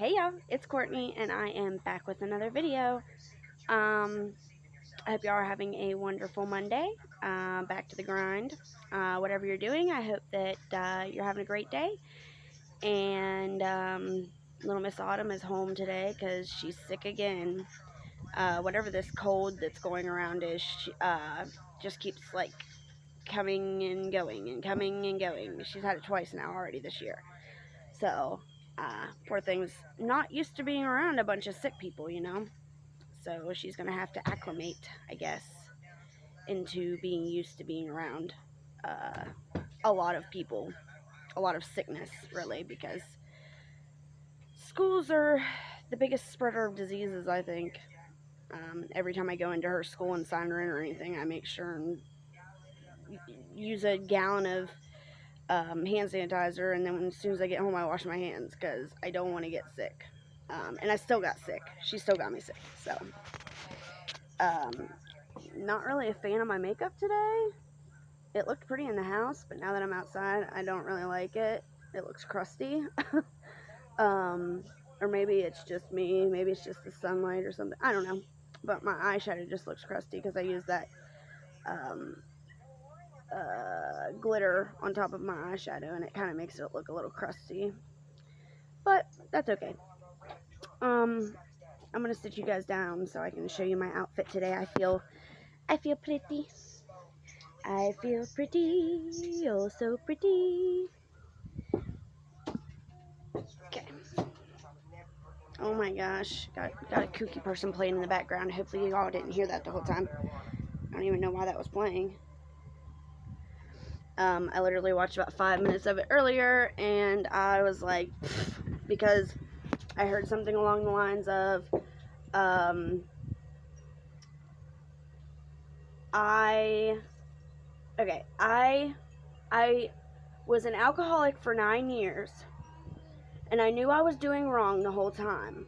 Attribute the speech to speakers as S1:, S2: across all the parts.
S1: Hey y'all, it's Courtney and I am back with another video. I hope y'all are having a wonderful Monday. Back to the grind. Whatever you're doing, I hope that you're having a great day. And little Miss Autumn is home today because she's sick again. Whatever this cold that's going around is, she, just keeps like coming and going and coming and going. She's had it twice now already this year. So, poor thing's not used to being around a bunch of sick people. So she's going to have to acclimate, I guess, into being used to being around uh, a lot of people, a lot of sickness, really, because schools are the biggest spreader of diseases, I think. Every time I go into her school and sign her in or anything, I make sure and use a gallon of hand sanitizer, and then as soon as I get home, I wash my hands because I don't want to get sick. And I still got sick. She still got me sick. So, not really a fan of my makeup today. It looked pretty in the house, but now that I'm outside, I don't really like it. It looks crusty. Or maybe it's just me. Maybe it's just the sunlight or something. I don't know. But my eyeshadow just looks crusty because I use that um, glitter on top of my eyeshadow, and it kind of makes it look a little crusty. But that's okay. I'm gonna sit you guys down so I can show you my outfit today. I feel pretty. I feel pretty, oh so pretty. Okay. Oh my gosh, got a kooky person playing in the background. Hopefully you all didn't hear that the whole time. I don't even know why that was playing. I literally watched about 5 minutes of it earlier, and I was like, because I heard something along the lines of, I was an alcoholic for 9 years, and I knew I was doing wrong the whole time.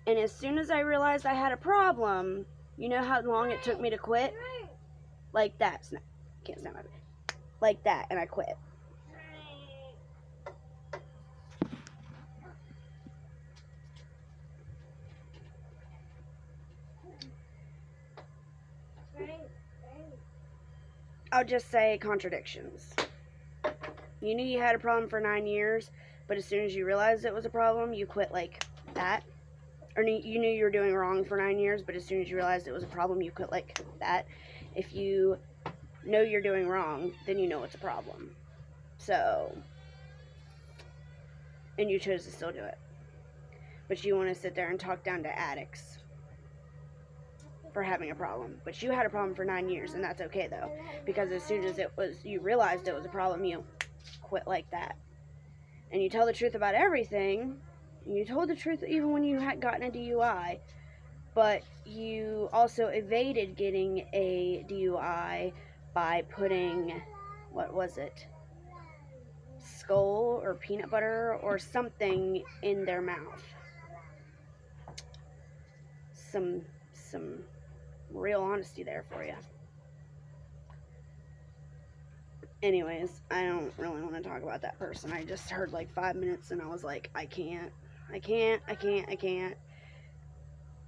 S1: And as soon as I realized I had a problem, you know how long it took me to quit? Like that. Can't snap my bed. Like that, and I quit. I'll just say contradictions. You knew you had a problem for 9 years, but as soon as you realized it was a problem, you quit like that. Or you knew you were doing wrong for 9 years, but as soon as you realized it was a problem, you quit like that. If you know you're doing wrong, then you know it's a problem. So, and you chose to still do it. But you want to sit there and talk down to addicts for having a problem. But you had a problem for 9 years, and that's okay though, because as soon as you realized it was a problem, you quit like that. And you tell the truth about everything. And you told the truth even when you had gotten a DUI, but you also evaded getting a DUI by putting, what was it, Skull or peanut butter or something in their mouth. Some real honesty there for you. Anyways, I don't really want to talk about that person. I just heard like 5 minutes and I was like, I can't.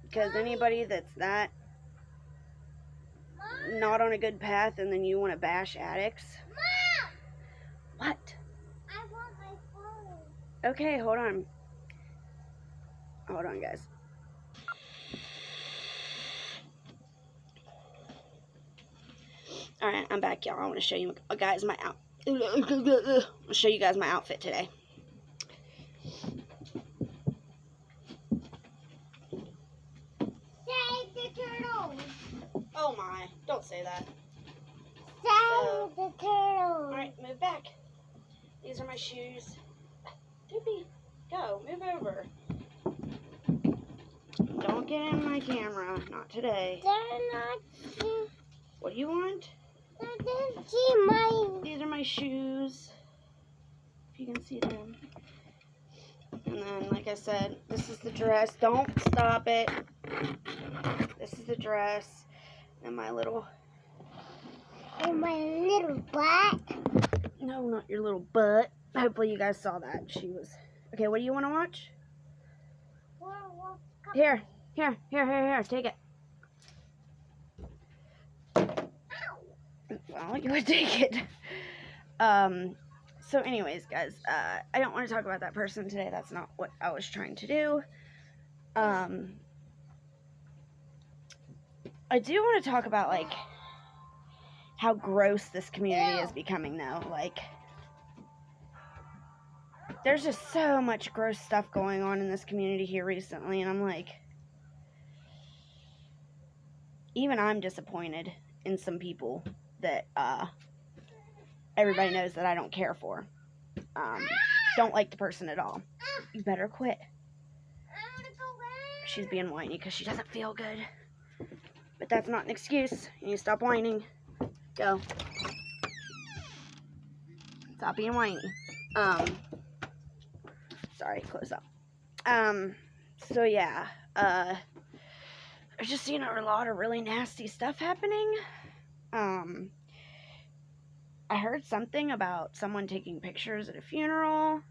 S1: Because anybody that's that not on a good path and then you want to bash addicts. Mom! What? I want my phone. Okay, hold on. Hold on, guys. Alright, I'm back, y'all. I want to show you guys my I'll show you guys my outfit today.
S2: Save the turtles.
S1: Oh my, don't say that.
S2: Save the turtles.
S1: Alright, move back. These are my shoes. Doopy, go, move over. Don't get in my camera. Not today.
S2: They're not.
S1: What do you want? These are my shoes. If you can see them. And then, like I said, this is the dress. Don't stop it. This is the dress. And my little...
S2: And my little butt.
S1: No, not your little butt. Hopefully you guys saw that. She was... Okay, what do you want to watch?
S2: Well,
S1: Here, take it. Well, you would take it. So anyways, guys, I don't want to talk about that person today. That's not what I was trying to do. I do want to talk about, like, how gross this community is becoming, though. Like, there's just so much gross stuff going on in this community here recently, and I'm like, even I'm disappointed in some people that, everybody knows that I don't care for. Don't like the person at all. You better quit. She's being whiny because she doesn't feel good. But that's not an excuse. You need to stop whining. Go. Stop being whiny. Sorry, close up. So yeah, I've just seen a lot of really nasty stuff happening. I heard something about someone taking pictures at a funeral.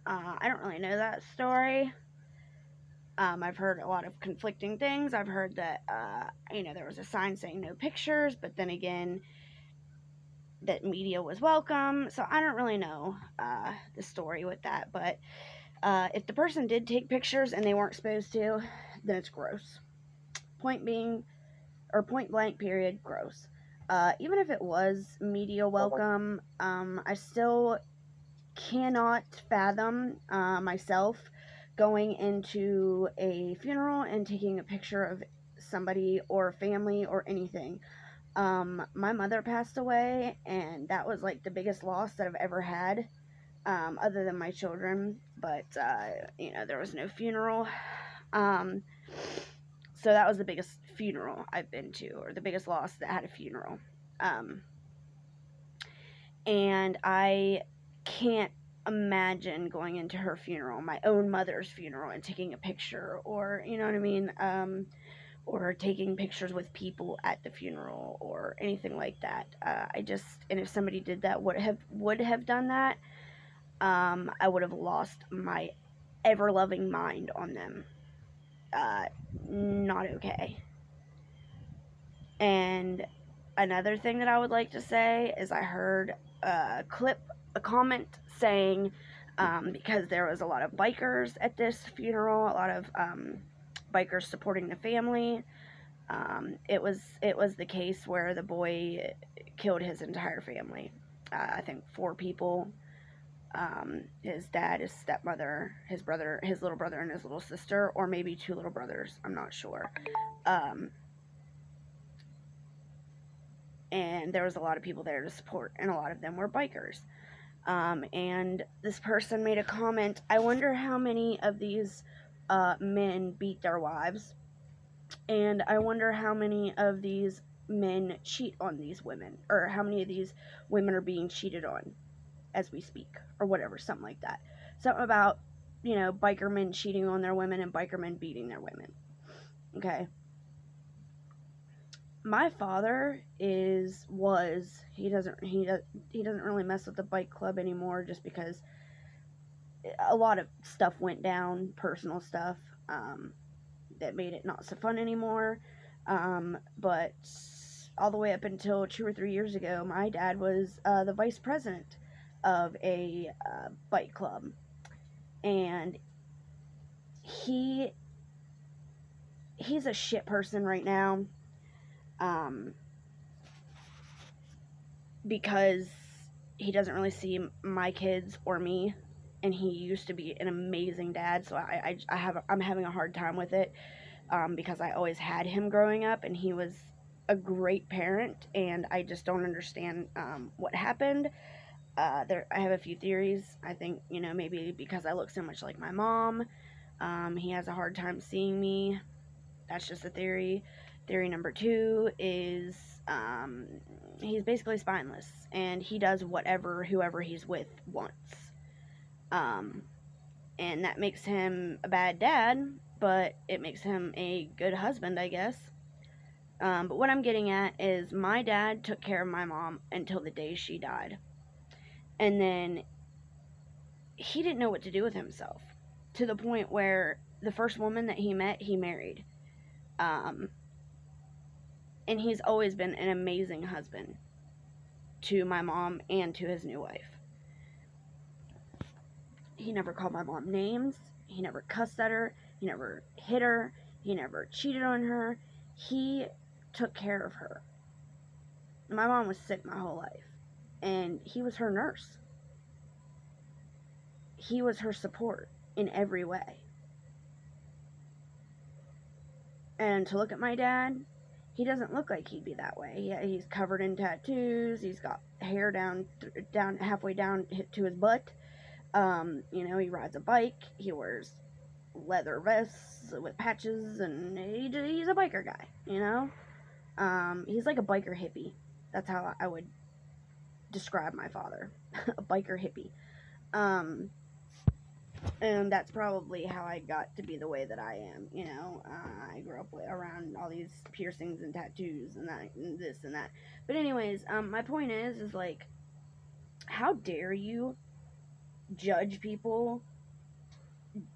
S1: I don't really know that story. I've heard a lot of conflicting things. I've heard that, there was a sign saying no pictures, but then again, that media was welcome. So I don't really know the story with that. But if the person did take pictures and they weren't supposed to, then it's gross. Point blank period, gross. Even if it was media welcome, I still cannot fathom myself going into a funeral and taking a picture of somebody or family or anything. My mother passed away, and that was like the biggest loss that I've ever had, other than my children. But there was no funeral. So that was the biggest funeral I've been to, or the biggest loss that had a funeral. And I can't imagine going into her funeral, my own mother's funeral, and taking a picture, or, you know what I mean? Or taking pictures with people at the funeral, or anything like that. And if somebody did that, would have done that, I would have lost my ever-loving mind on them. Not okay. And another thing that I would like to say is I heard a comment saying, because there was a lot of bikers at this funeral, a lot of bikers supporting the family. It was the case where the boy killed his entire family. I think 4 people. His dad, his stepmother, his brother, his little brother, and his little sister, or maybe 2 little brothers. I'm not sure. And there was a lot of people there to support, and a lot of them were bikers. And this person made a comment, I wonder how many of these men beat their wives, and I wonder how many of these men cheat on these women, or how many of these women are being cheated on as we speak, or whatever, something like that. Something about, biker men cheating on their women and biker men beating their women. Okay. My father he doesn't really mess with the bike club anymore, just because a lot of stuff went down, personal stuff, that made it not so fun anymore. But all the way up until 2 or 3 years ago, my dad was the vice president of a bike club, and he's a shit person right now, because he doesn't really see my kids or me, and he used to be an amazing dad, so I'm having a hard time with it, because I always had him growing up, and he was a great parent, and I just don't understand what happened. I have a few theories. I think, maybe because I look so much like my mom, he has a hard time seeing me. That's just a theory. Theory number 2 is he's basically spineless, and he does whatever whoever he's with wants. And that makes him a bad dad, but it makes him a good husband, I guess. But what I'm getting at is my dad took care of my mom until the day she died. And then he didn't know what to do with himself. to the point where the first woman that he met, he married. And he's always been an amazing husband to my mom and to his new wife. He never called my mom names. He never cussed at her. He never hit her. He never cheated on her. He took care of her. My mom was sick my whole life, and he was her nurse. He was her support in every way. And to look at my dad, he doesn't look like he'd be that way. He's covered in tattoos. He's got hair down halfway down to his butt. He rides a bike. He wears leather vests with patches, and he's a biker guy. He's like a biker hippie. That's how I would describe my father, a biker hippie. And that's probably how I got to be the way that I am. I grew up around all these piercings and tattoos and that and this and that. But anyways, my point is like, how dare you judge people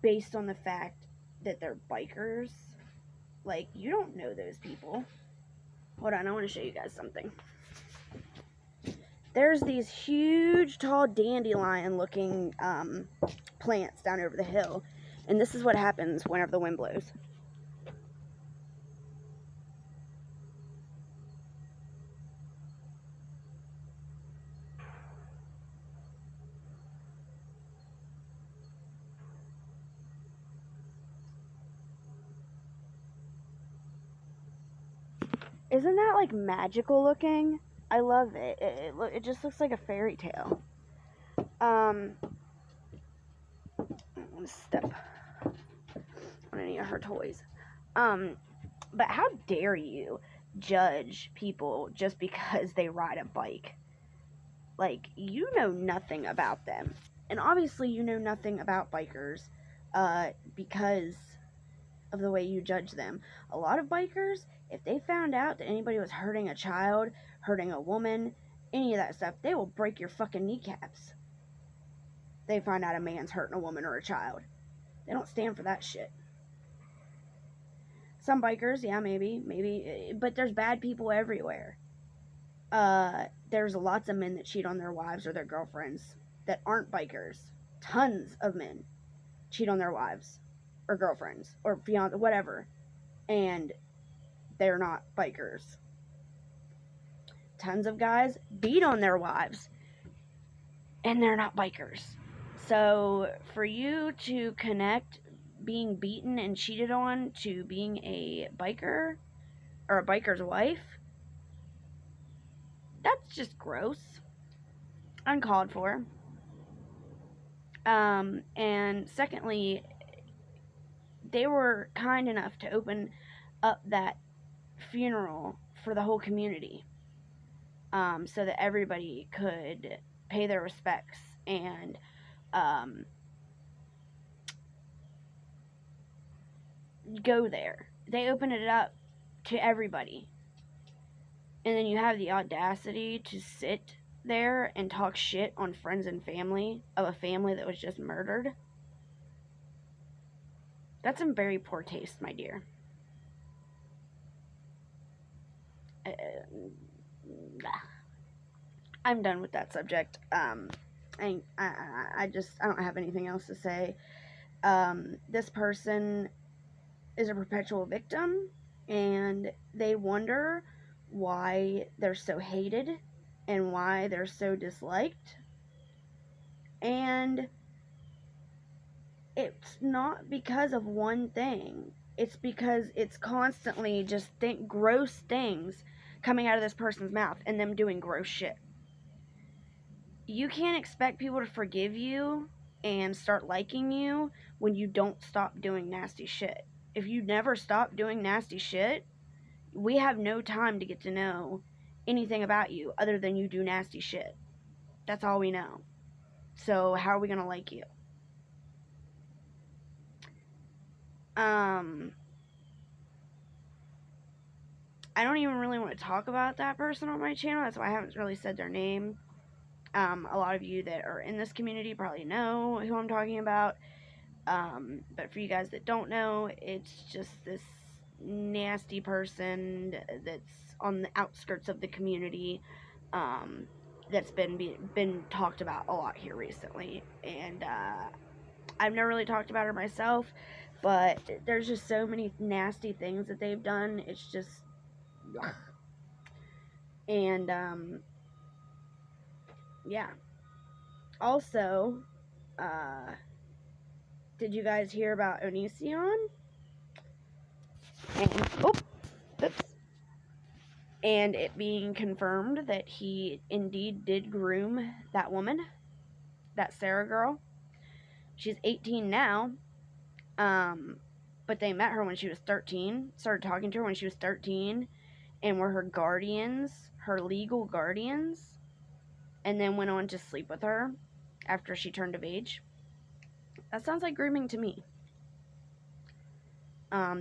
S1: based on the fact that they're bikers? Like, you don't know those people. Hold on, I want to show you guys something. There's these huge, tall, dandelion-looking plants down over the hill, and this is what happens whenever the wind blows. Isn't that like magical looking? I love it. It just looks like a fairy tale. I'm gonna step on any of her toys. But how dare you judge people just because they ride a bike? Like, you know nothing about them. And obviously you know nothing about bikers because of the way you judge them. A lot of bikers, if they found out that anybody was hurting a child, hurting a woman, any of that stuff, they will break your fucking kneecaps. They find out a man's hurting a woman or a child. They don't stand for that shit. Some bikers, yeah, maybe, but there's bad people everywhere. There's lots of men that cheat on their wives or their girlfriends that aren't bikers. Tons of men cheat on their wives or girlfriends or fiance, whatever, and they're not bikers. Tons of guys beat on their wives and they're not bikers. So for you to connect being beaten and cheated on to being a biker or a biker's wife, that's just gross, uncalled for. And secondly, they were kind enough to open up that funeral for the whole community, so that everybody could pay their respects and go there. They opened it up to everybody. And then you have the audacity to sit there and talk shit on friends and family of a family that was just murdered. That's some very poor taste, my dear. I'm done with that subject. I don't have anything else to say. This person is a perpetual victim, and they wonder why they're so hated and why they're so disliked. And it's not because of one thing. It's because it's constantly just gross things coming out of this person's mouth and them doing gross shit. You can't expect people to forgive you and start liking you when you don't stop doing nasty shit. If you never stop doing nasty shit, we have no time to get to know anything about you other than you do nasty shit. That's all we know. So how are we gonna like you? I don't even really want to talk about that person on my channel. That's why I haven't really said their name. A lot of you that are in this community probably know who I'm talking about. But for you guys that don't know, it's just this nasty person that's on the outskirts of the community, that's been talked about a lot here recently. And I've never really talked about her myself, but there's just so many nasty things that they've done. It's just, ugh. And yeah. Also, did you guys hear about Onision? And oops. And it being confirmed that he indeed did groom that woman, that Sarah girl. She's 18 now, but they met her when she was 13, started talking to her when she was 13, and were her guardians, her legal guardians, and then went on to sleep with her after she turned of age. That sounds like grooming to me.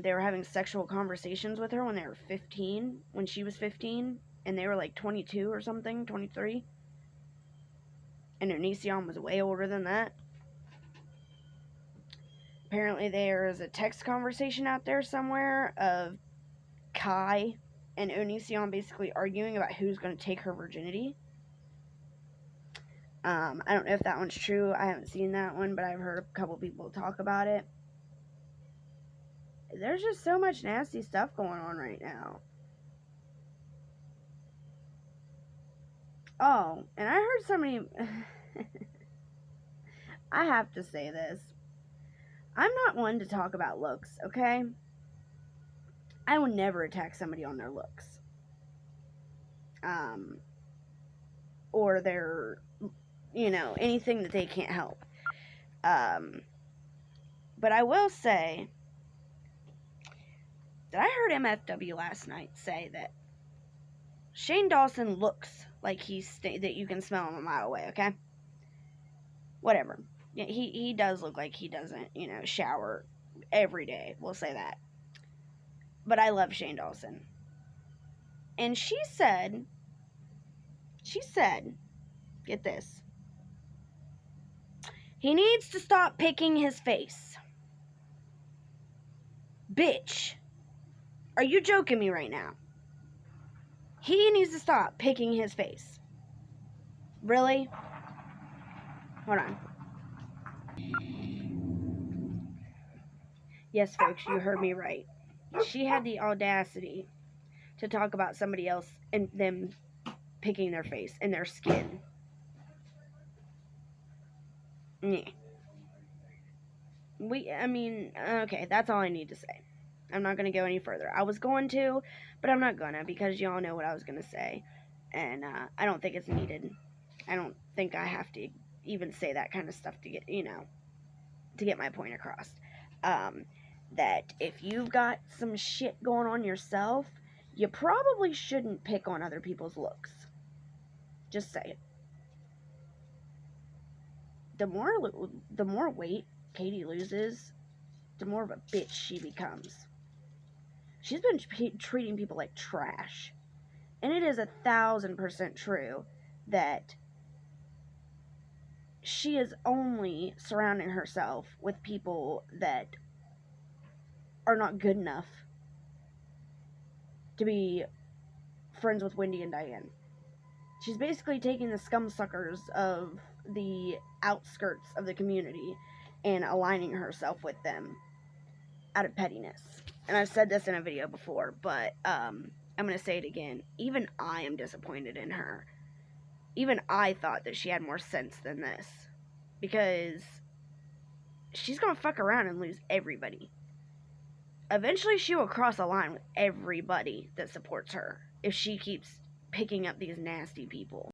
S1: They were having sexual conversations with her when they were 15, when she was 15, and they were like 22 or something, 23. And Onision was way older than that. Apparently there is a text conversation out there somewhere of Kai and Onision basically arguing about who's going to take her virginity. I don't know if that one's true. I haven't seen that one, but I've heard a couple people talk about it. There's just so much nasty stuff going on right now. Oh, and I heard somebody... I have to say this. I'm not one to talk about looks, okay? I will never attack somebody on their looks. Or their, anything that they can't help. But I will say that I heard MFW last night say that Shane Dawson looks like that you can smell him a mile away, okay? Whatever. Yeah, he does look like he doesn't, shower every day. We'll say that. But I love Shane Dawson. And she said, get this, he needs to stop picking his face. Bitch, are you joking me right now? He needs to stop picking his face. Really? Hold on. Yes, folks, you heard me right. She had the audacity to talk about somebody else and them picking their face and their skin. Yeah. Okay, that's all I need to say. I'm not going to go any further. I was going to, but I'm not going to because y'all know what I was going to say. And I don't think it's needed. I don't think I have to even say that kind of stuff to get, to get my point across. That if you've got some shit going on yourself, you probably shouldn't pick on other people's looks. Just say it. The more weight Katie loses, the more of a bitch she becomes. She's been treating people like trash. And it is 1,000% true that she is only surrounding herself with people that are not good enough to be friends with Wendy and Diane. She's basically taking the scumsuckers of the outskirts of the community and aligning herself with them out of pettiness. And I've said this in a video before, but I'm going to say it again. Even I am disappointed in her. Even I thought that she had more sense than this. Because she's going to fuck around and lose everybody. Eventually she will cross a line with everybody that supports her if she keeps picking up these nasty people.